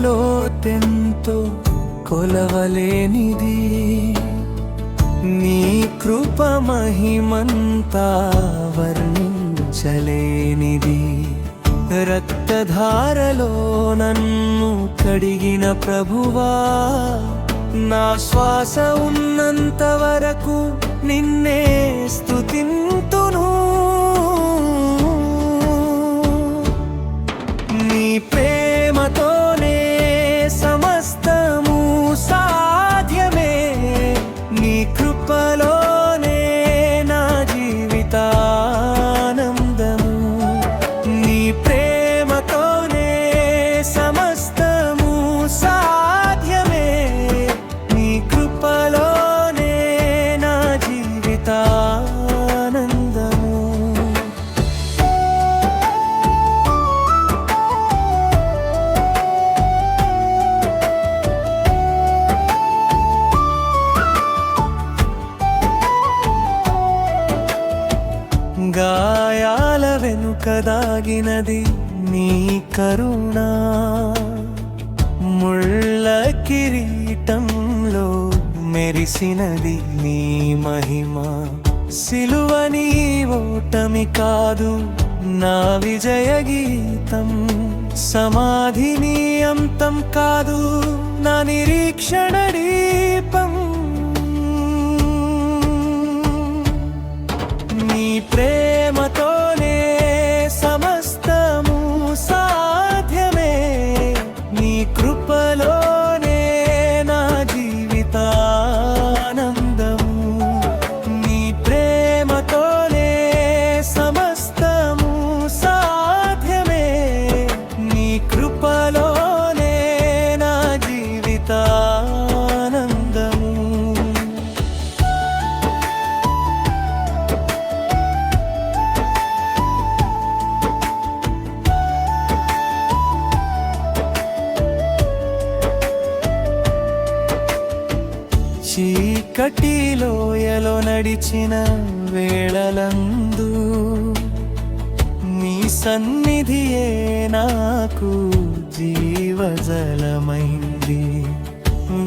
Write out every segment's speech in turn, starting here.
లోతెంతో కొలవలేనిది, నీ కృప మహిమంతా వర్ణించలేనిది. రక్తధారలో నన్ను కడిగిన ప్రభువా, నా శ్వాస ఉన్నంత వరకు నిన్నే స్తుతింతును. నీ ప్రేమతోనే సమస్తము సాధ్యమే, నీ కృపలోనే నా జీవితానందము. నీ ప్రేమతోనే సమస్తము సాధ్యమే, నీ కృపలోనే నా జీవితానందము. గాయాల వెనుక దాగినది నీ కరుణ, ముళ్ళ కిరీటంలో మెరిసినది నీ మహిమ. సిలువ నీ ఓటమి కాదు, నా విజయ గీతం. సమాధి నీ అంతం కాదు, నా నిరీక్షణ దీపం. నీ ప్రేమతోనే సమస్తము సాధ్యమే, నీ కృపలోనే నా జీవితానందము. నీ ప్రేమతోనే సమస్తము సాధ్యమే, నీ కృపలోనే నా జీవితానందము. చీకటి లోయలో నడిచిన వేళలందు నీ సన్నిధియే నాకు జీవజలమైంది.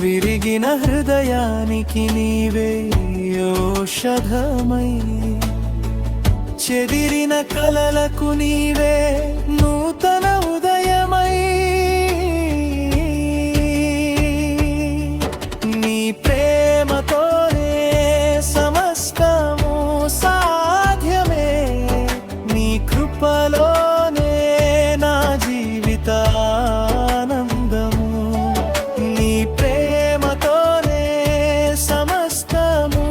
విరిగిన హృదయానికి నీవే ఔషధమై, చెదిరిన కలలకు నీవే నూతన ఉదయమై. నీ ప్రేమతోనే సమస్తము సాధ్యమే, నీ కృపలోనే నా జీవితానందము. నీ ప్రేమతోనే సమస్తము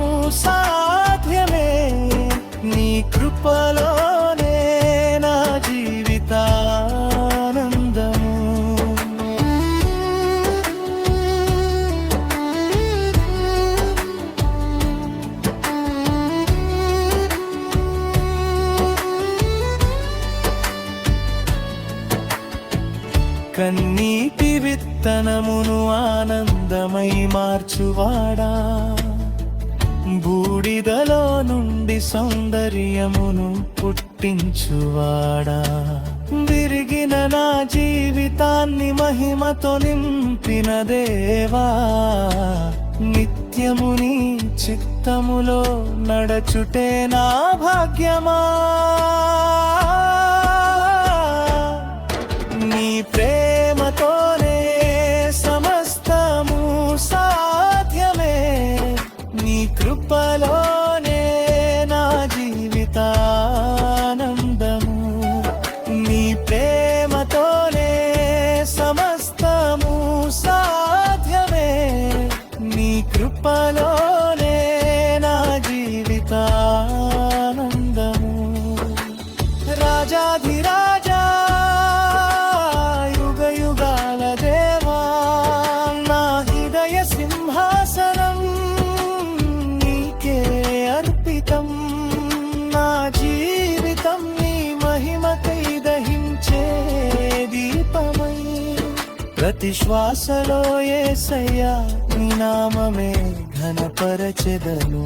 సాధ్యమే, నీ కృపలోనే నా జీవితానందము. కన్నీటి విత్తనమును ఆనందమై మార్చువాడా, బూడిదలో నుండి సౌందర్యమును పుట్టించువాడా. విరిగిన నా జీవితాన్ని మహిమతో నింపిన దేవా, నిత్యము నీ చిత్తములో నడచుటే నా భాగ్యమా. నీ ప్రేమతోనే సమస్తము సాధ్యమే, నీ కృపలోనే నా జీవితానందము. నీ ప్రేమతోనే సమస్తము సాధ్యమే, నీ కృపలోనే నా జీవితానందము. రాజాధిరాజా, యుగ యుగాల దేవా, నా హృదయ సింహాసనం నీకే అర్పితం. నా జీవితం నీ మహిమకై దహించే దీపమై, ప్రతి శ్వాసలో యేసయ్యా నీ నామమే ఘనపరచెదను.